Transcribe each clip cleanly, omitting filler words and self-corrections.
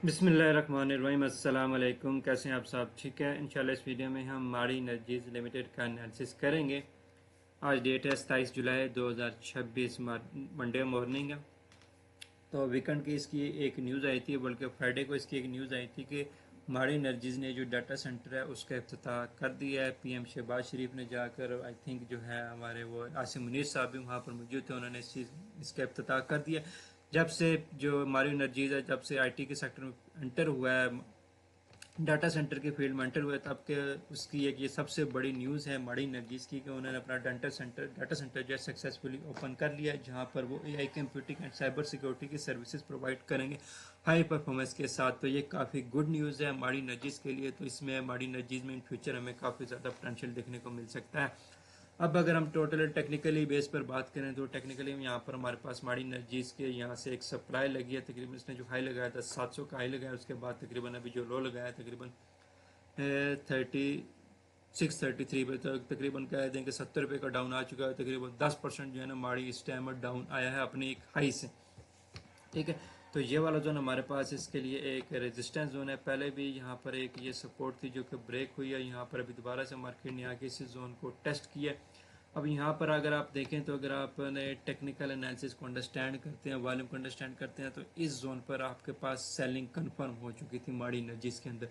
बिस्मिल्लाहिर्रहमानिर्रहीम। अस्सलाम वालेकुम। कैसे हैं आप सब? ठीक है। इंशाल्लाह इस वीडियो में हम माड़ी एनर्जीज लिमिटेड का एनालिसिस करेंगे। आज डेट है 27 जुलाई 2026, मंडे मॉर्निंग है। तो वीकेंड की इसकी एक न्यूज़ आई थी, बल्कि फ्राइडे को इसकी एक न्यूज़ आई थी कि माड़ी एनर्जीज ने जो डाटा सेंटर है उसका इफ्तिताह कर दिया है। पीएम शहबाज शरीफ ने जाकर, आई थिंक जो है हमारे वो आसिम मुनीर साहब भी वहाँ पर मौजूद थे, उन्होंने इसका इफ्तिताह कर दिया। जब से जो मारी एनर्जीज है, जब से आईटी के सेक्टर में एंटर हुआ है, डाटा सेंटर के फील्ड में एंटर हुए, तब के उसकी एक ये सबसे बड़ी न्यूज़ है माड़ी एनर्जीज की कि उन्होंने अपना डाटा सेंटर जो है सक्सेसफुली ओपन कर लिया है, जहां पर वो AI computing and cyber security की सर्विसेज प्रोवाइड करेंगे हाई परफॉर्मेंस के साथ। तो ये काफ़ी गुड न्यूज़ है माड़ी एनर्जीज के लिए। तो इसमें माड़ी एनर्जीज में इन फ्यूचर हमें काफ़ी ज़्यादा पोटेंशियल देखने को मिल सकता है। अब अगर हम टोटल टेक्निकली बेस पर बात करें तो टेक्निकली यहाँ पर हमारे पास माड़ी एनर्जीज के यहाँ से एक सप्लाई लगी है। तकरीबन इसने जो हाई लगाया था 700 का हाई लगाया, उसके बाद तकरीबन अभी जो लो लगाया तकरीबन 3633 पे, तो तकरीबन कह दें कि 70 रुपये का डाउन आ चुका है। तकरीबन 10% जो है ना माड़ी इस टाइम डाउन आया है अपनी एक हाई से। ठीक है। तो ये वाला जोन हमारे पास इसके लिए एक रेजिस्टेंस जोन है। पहले भी यहाँ पर एक ये सपोर्ट थी जो कि ब्रेक हुई है। यहाँ पर अभी दोबारा से मार्केट ने आके इस जोन को टेस्ट किया। अब यहाँ पर अगर आप देखें तो अगर आपने टेक्निकल एनालिसिस को अंडरस्टैंड करते हैं, वॉल्यूम को अंडरस्टैंड करते हैं, तो इस जोन पर आपके पास सेलिंग कंफर्म हो चुकी थी माड़ी एनर्जीज के अंदर।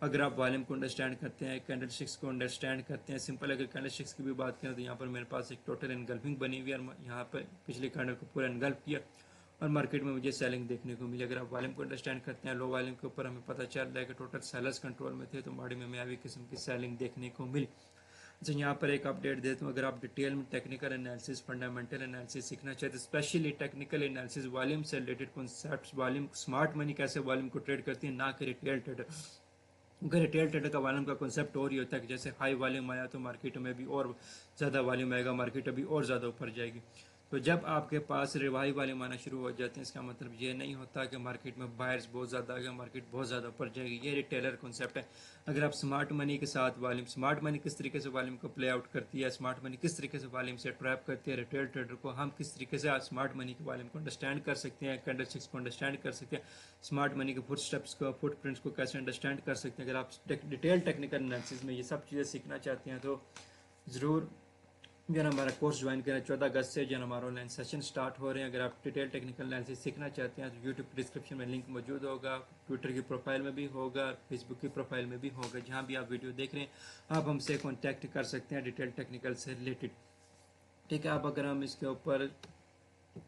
अगर आप वॉल्यूम को अंडरस्टैंड करते हैं, कैंडल स्टिक्स को अंडरस्टैंड करते हैं, सिंपल अगर कैंडल स्टिक्स की भी बात करें तो यहाँ पर मेरे पास एक टोटल एनगल्फिंग बनी हुई है और यहाँ पर पिछले कैंडल को पूरा एनगल्फ किया और मार्केट में मुझे सेलिंग देखने को मिली। अगर आप वॉल्यूम को अंडरस्टैंड करते हैं, लो वॉल्यूम के ऊपर हमें पता चल रहा है कि टोटल सेलर्स कंट्रोल में थे, तो माड़ी में हमें किस्म की सेलिंग देखने को मिली। अच्छा, यहाँ पर एक अपडेट देता हूँ। अगर आप डिटेल में टेक्निकल एनालिसिस, फंडामेंटल एनालिसिस सीखना चाहते हैं, स्पेशली टेक्निकल एनालिसिस, वॉल्यूम से related concepts, volume, smart money कैसे वॉल्यूम को ट्रेड करती है, ना कि रिटेल ट्रेडर। क्योंकि रिटेल ट्रेडर का वॉल्यूम का कॉन्सेप्ट और ही होता है कि जैसे हाई वॉल्यूम आया तो मार्केट में भी और ज़्यादा वॉल्यूम आएगा, मार्केट अभी और ज़्यादा ऊपर जाएगी। तो जब आपके पास रिवाई वॉल्यूम आना शुरू हो जाते हैं, इसका मतलब ये नहीं होता कि मार्केट में बायर्स बहुत ज़्यादा आ गया, मार्केट बहुत ज़्यादा ऊपर जाएगी। ये रिटेलर कॉन्सेप्ट है। अगर आप स्मार्ट मनी के साथ वॉल्यूम, स्मार्ट मनी किस तरीके से वॉल्यूम को प्ले आउट करती है, स्मार्ट मनी किस तरीके से वॉल्यूम से ट्रैप करती है रिटेल ट्रेडर को, हम किस तरीके से स्मार्ट मनी के वॉल्यूम को अंडरस्टैंड कर सकते हैं, कैंडल स्टिक्स को अंडरस्टैंड कर सकते हैं, स्मार्ट मनी के फुट स्टेप्स को, फुट प्रिंट्स को कैसे अंडरस्टैंड कर सकते हैं। अगर आप डिटेल टेक्निकल एनालिसिस में ये सब चीज़ें सीखना चाहते हैं तो ज़रूर जो है ना हमारा कोर्स ज्वाइन करें। 14 अगस्त से जो है हमारा ऑनलाइन सेशन स्टार्ट हो रहे हैं। अगर आप डिटेल टेक्निकल एनालिसिस सीखना चाहते हैं तो यूट्यूब डिस्क्रिप्शन में लिंक मौजूद होगा, ट्विटर की प्रोफाइल में भी होगा, फेसबुक की प्रोफाइल में भी होगा। जहाँ भी आप वीडियो देख रहे हैं आप हमसे कॉन्टैक्ट कर सकते हैं डिटेल टेक्निकल से रिलेटेड। ठीक है। अब अगर हम इसके ऊपर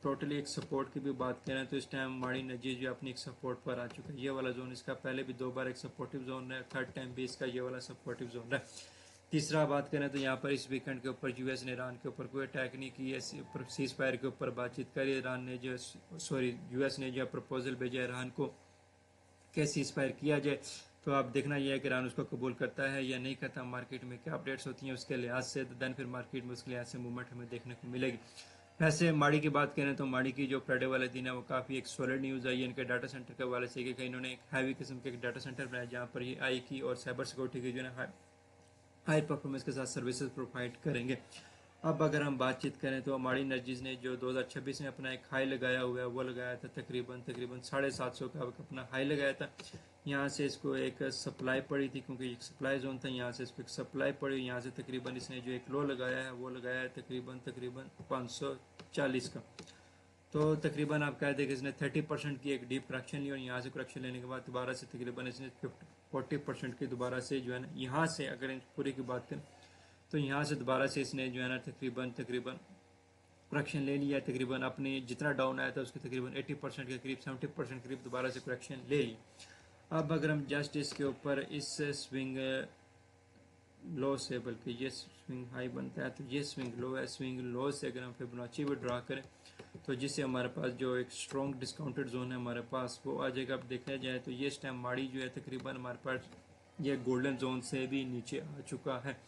टोटली एक सपोर्ट की भी बात करें तो इस टाइम माड़ी नजीज जो अपनी एक सपोर्ट पर आ चुका है। ये वाला जोन इसका पहले भी 2 बार एक सपोर्टिव जोन है, थर्ड टाइम भी इसका ये वाला सपोर्टिव जोन है। तीसरा बात करें तो यहाँ पर इस वीकेंड के ऊपर यूएस ने ईरान के ऊपर कोई अटैक नहीं की है, सीज फायर के ऊपर बातचीत करी। ईरान ने जो यूएस ने जो प्रपोजल भेजा ईरान को कि सीज फायर किया जाए, तो आप देखना यह है कि ईरान उसको कबूल करता है या नहीं करता। मार्केट में क्या अपडेट्स होती हैं उसके लिहाज से, तो देन फिर मार्केट में उसके लिहाज से मूवमेंट हमें देखने को मिलेगी। वैसे माड़ी की बात करें तो माड़ी की जो फ्राइडे वाले दिन है वो काफ़ी एक सॉलिड न्यूज़ आई है इनके डाटा सेंटर के हवाले से कि इन्होंने एक हैवी किस्म के डाटा सेंटर बनाया जहाँ पर ये आई की और साइबर सिक्योरिटी की जो है हाई परफॉर्मेंस के साथ सर्विसेज प्रोवाइड करेंगे। अब अगर हम बातचीत करें तो माड़ी एनर्जीज ने जो 2026 में अपना एक हाई लगाया हुआ है वो लगाया था तकरीबन तकरीबन 750 का अपना हाई लगाया था। यहाँ से इसको एक सप्लाई पड़ी थी क्योंकि एक सप्लाई जोन था, यहाँ से इसको एक सप्लाई पड़ी। यहाँ से तकरीबन इसने जो एक लो लगाया है वो लगाया है तकरीबन तकरीबन 540 का। तो तकरीबन आप कह दें कि इसने 30% की एक डीप करेक्शन ली और यहाँ से करेक्शन लेने के बाद दोबारा से तकरीबन इसने 40% की दोबारा से जो है ना यहाँ से अगर पूरी की बात करें तो यहाँ से दोबारा से इसने जो है ना तकरीबन तकरीबन करेक्शन ले लिया। तकरीबन अपने जितना डाउन आया था उसके तकरीबन 80% के करीब 70% करीब दोबारा से करेक्शन ले ली। अब अगर हम जस्ट इसके ऊपर इस स्विंग लो से, बल्कि ये स्विंग हाई बनता है तो ये स्विंग लो है, स्विंग लो से अगर हम फिबोनाची भी ड्रा करें तो जिससे हमारे पास जो एक स्ट्रॉन्ग डिस्काउंटेड जोन है हमारे पास वो आ जाएगा। अब देखा जाए तो ये टाइम माड़ी जो है तकरीबन हमारे पास ये गोल्डन जोन से भी नीचे आ चुका है।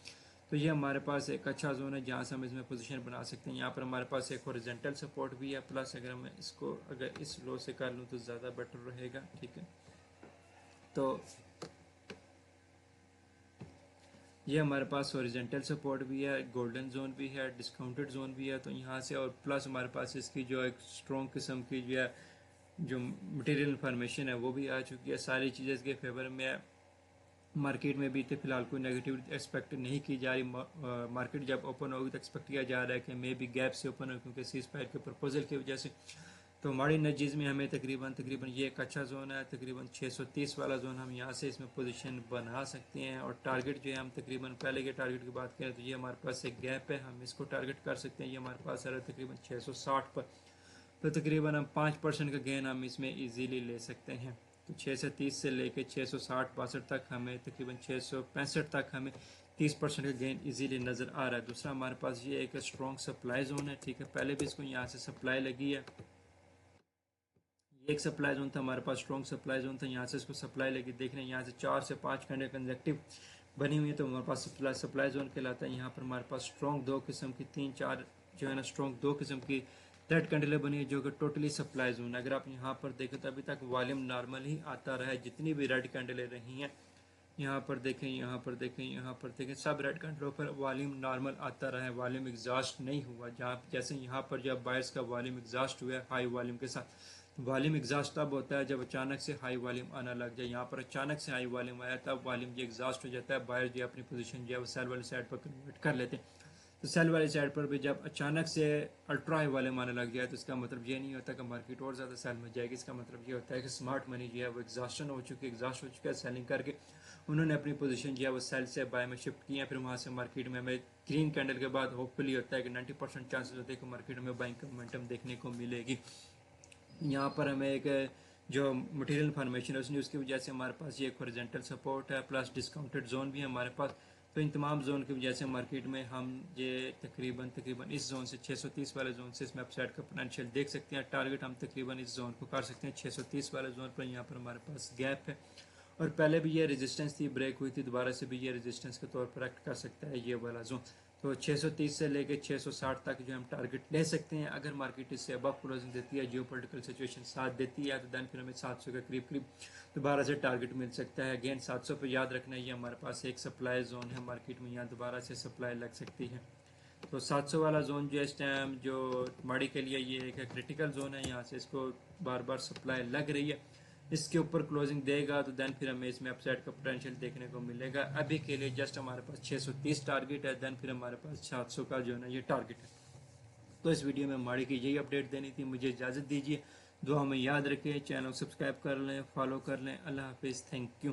तो ये हमारे पास एक अच्छा जोन है जहाँ से हम इसमें पोजीशन बना सकते हैं। यहाँ पर हमारे पास एक हॉरिजॉन्टल सपोर्ट भी है, प्लस अगर मैं इसको अगर इस लो से कर लूँ तो ज़्यादा बेटर रहेगा। ठीक है। तो ये हमारे पास हॉरिजॉन्टल सपोर्ट भी है, गोल्डन जोन भी है, डिस्काउंटेड जोन भी है। तो यहाँ से और प्लस हमारे पास इसकी जो एक स्ट्रॉन्ग किस्म की जो है जो मटेरियल इन्फॉर्मेशन है वो भी आ चुकी है, सारी चीज़ें इसके फेवर में है। मार्केट में भी फिलहाल कोई नेगेटिव एक्सपेक्ट नहीं की जा रही। मार्केट जब ओपन होगी तो एक्सपेक्ट किया जा रहा है कि मे बी गैप से ओपन हो, क्योंकि सीज फायर के प्रपोजल की वजह से। तो माड़ी नजीज में हमें तकरीबन ये एक अच्छा जोन है, तकरीबन 630 वाला जोन हम यहाँ से इसमें पोजीशन बना सकते हैं। और टारगेट जो है हम तकरीबन पहले के टारगेट की बात करें तो ये हमारे पास एक गैप है, हम इसको टारगेट कर सकते हैं। ये हमारे पास आ रहा है तकरीबन 660 पर, तो तकरीबन हम 5% का गेन हम इसमें ईजीली ले सकते हैं। तो 630 से लेके 660-62 तक हमें तकरीबन 665 तक हमें 30% का गेन इजीली नज़र आ रहा है। दूसरा हमारे पास ये एक स्ट्रॉन्ग सप्लाई जोन है, ठीक है, पहले भी इसको यहाँ से सप्लाई लगी है। ये एक सप्लाई जोन था हमारे पास, स्ट्रॉन्ग सप्लाई जोन था, यहाँ से इसको सप्लाई लगी। देख रहे हैं यहाँ से 4 से 5 घंटे कंजेक्टिव बनी हुई है, तो हमारे पास सप्लाई जोन कहलाता है। यहाँ पर हमारे पास स्ट्रॉन्ग 2 किस्म की 3-4 जो है ना स्ट्रॉन्ग 2 किस्म की रेड कैंडल बनी है, जो कि टोटली सप्लाई जोन है। अगर आप यहाँ पर देखें तो अभी तक वॉल्यूम नॉर्मल ही आता रहा है, जितनी भी रेड कैंडलें रही हैं यहाँ पर देखें, यहाँ पर देखें, यहाँ पर देखें, सब रेड कैंडलों पर वॉल्यूम नॉर्मल आता रहा है, वॉल्यूम एग्जॉस्ट नहीं हुआ। जहाँ जैसे यहाँ पर जब बायर्स का वॉल्यूम एग्जॉस्ट हुआ है हाई वॉल्यूम के साथ, वॉल्यूम एग्जॉस्ट तब होता है जब अचानक से हाई वॉल्यूम आना लग जाए। यहाँ पर अचानक से हाई वॉल्यूम आया तब वॉल्यूम जो एग्जॉस्ट हो जाता है, बायर जो अपनी पोजीशन जो है वो सेल वाली साइड पर कन्वर्ट कर लेते हैं। तो सेल वाली साइड पर भी जब अचानक से अल्ट्रा हाई वॉल्यूम आने लग जाए तो इसका मतलब ये नहीं होता कि मार्केट और ज़्यादा सेल में जाएगी। इसका मतलब ये होता है कि स्मार्ट मनी जो है वो एग्जॉस्ट हो चुकी है सेलिंग करके, उन्होंने अपनी पोजीशन जो है वो सेल से बाय में शिफ्ट की है। फिर वहाँ से मार्केट में हमें ग्रीन कैंडल के बाद होपफुली होता है कि 90% चांसेस होते हैं कि मार्केट में बाइंग का मोमेंटम देखने को मिलेगी। यहाँ पर हमें एक जो मटेरियल इन्फॉर्मेशन है उसकी वजह से हमारे पास ये एक हॉरिजॉन्टल सपोर्ट है, प्लस डिस्काउंटेड जोन भी है हमारे पास। तो इन तमाम जोन की वजह से मार्केट में हम ये तकरीबन इस जोन से 630 वाले जोन से इसमें अपसाइड का पोटेंशियल देख सकते हैं। टारगेट हम तकरीबन इस जोन को कर सकते हैं 630 वाले जोन पर। यहाँ पर हमारे पास गैप है और पहले भी ये रेजिस्टेंस थी, ब्रेक हुई थी, दोबारा से भी ये रेजिस्टेंस के तौर पर एक्ट कर सकता है ये वाला जोन। तो 630 से लेके 660 तक जो हम टारगेट ले सकते हैं। अगर मार्केट इससे अबव क्लोजिंग देती है, जियोपॉलिटिकल सिचुएशन साथ देती है, तो देन फिर हमें 700 के करीब दोबारा से टारगेट मिल सकता है। अगेन 700 पर याद रखना है ये हमारे पास एक सप्लाई जोन है मार्केट में, यहाँ दोबारा से सप्लाई लग सकती है। तो 700 वाला जोन जो इस टाइम जो माड़ी के लिए ये एक क्रिटिकल जोन है, यहाँ से इसको बार बार सप्लाई लग रही है। इसके ऊपर क्लोजिंग देगा तो देन फिर हमें इसमें अपसाइड का पोटेंशियल देखने को मिलेगा। अभी के लिए जस्ट हमारे पास 630 टारगेट है, देन फिर हमारे पास 700 का जो है ना ये टारगेट है। तो इस वीडियो में माड़ी की यही अपडेट देनी थी, मुझे इजाज़त दीजिए। दुआ में याद रखें, चैनल सब्सक्राइब कर लें, फॉलो कर लें। अल्लाह हाफिज़, थैंक यू।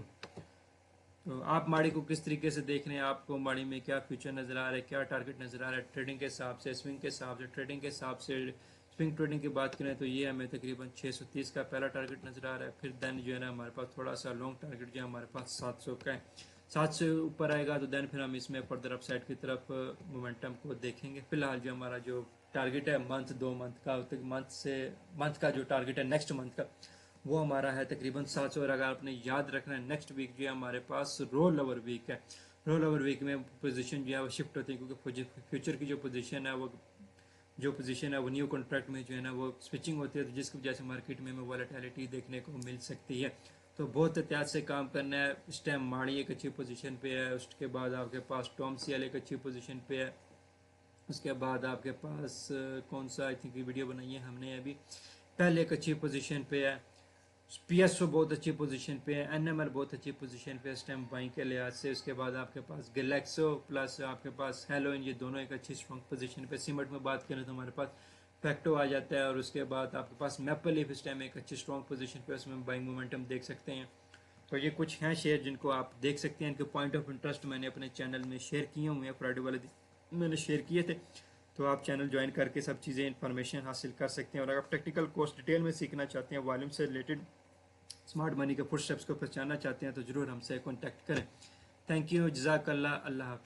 तो आप माड़ी को किस तरीके से देख रहे हैं, आपको माड़ी में क्या फ्यूचर नज़र आ रहा है, क्या टारगेट नज़र आ रहा है ट्रेडिंग के हिसाब से, स्विंग के हिसाब से, ट्रेडिंग के हिसाब से। स्विंग ट्रेडिंग की बात करें तो ये हमें तकरीबन 630 का पहला टारगेट नज़र आ रहा है। फिर देन जो है ना हमारे पास थोड़ा सा लॉन्ग टारगेट जो है हमारे पास 700 का है। 700 से ऊपर आएगा तो देन फिर हम इसमें फर्दर अपसाइड की तरफ मोमेंटम को देखेंगे। फिलहाल जो हमारा जो टारगेट है मंथ 2 मंथ का, मंथ का जो टारगेट है नेक्स्ट मंथ का, वो हमारा है तकरीबन 700। और अगर आपने याद रखना है नेक्स्ट वीक जो है हमारे पास रोल ओवर वीक है। रोल ओवर वीक में पोजीशन जो है वो शिफ्ट होती है, क्योंकि फ्यूचर की जो पोजीशन है वो न्यू कॉन्ट्रैक्ट में जो है ना वो स्विचिंग होती है, तो जिसकी वजह से मार्केट में हमें वॉलेटिलिटी देखने को मिल सकती है। तो बहुत एहतियात से काम करना है। इस टाइम माड़ी एक अच्छी पोजीशन पे है, उसके बाद आपके पास टॉम सीएल एक अच्छी पोजीशन पे है, उसके बाद आपके पास कौन सा आई थिंक वीडियो बनाई है हमने अभी, पहले एक अच्छी पोजीशन पे है, पीएसओ बहुत अच्छी पोजीशन पे है, एनएमआर बहुत अच्छी पोजीशन पे है इस टाइम बाइंग के लिहाज से। उसके बाद आपके पास गैलेक्सो प्लस आपके पास हेलोइन, ये दोनों एक अच्छी स्ट्रॉन्ग पोजीशन पे। सीमेंट में बात करें तो हमारे पास फैक्टो आ जाता है, और उसके बाद आपके पास मैपल लीफ इस टाइम एक अच्छी स्ट्रॉन्ग पोजीशन पे, उसमें बाइंग मोमेंटम देख सकते हैं। तो ये कुछ हैं शेयर जिनको आप देख सकते हैं, इनके पॉइंट ऑफ इंटरेस्ट मैंने अपने चैनल में शेयर किए हुए हैं, फ्राइडे वाले दिन मैंने शेयर किए थे। तो आप चैनल ज्वाइन करके सब चीज़ें इन्फॉर्मेशन हासिल कर सकते हैं। और अगर आप टेक्निकल कोर्स डिटेल में सीखना चाहते हैं, वॉल्यूम से रिलेटेड स्मार्ट मनी के फुटस्टेप्स को पहचानना चाहते हैं, तो ज़रूर हमसे कॉन्टैक्ट करें। थैंक यू, जज़ाकल्लाह, अल्लाह हाफ़िज़।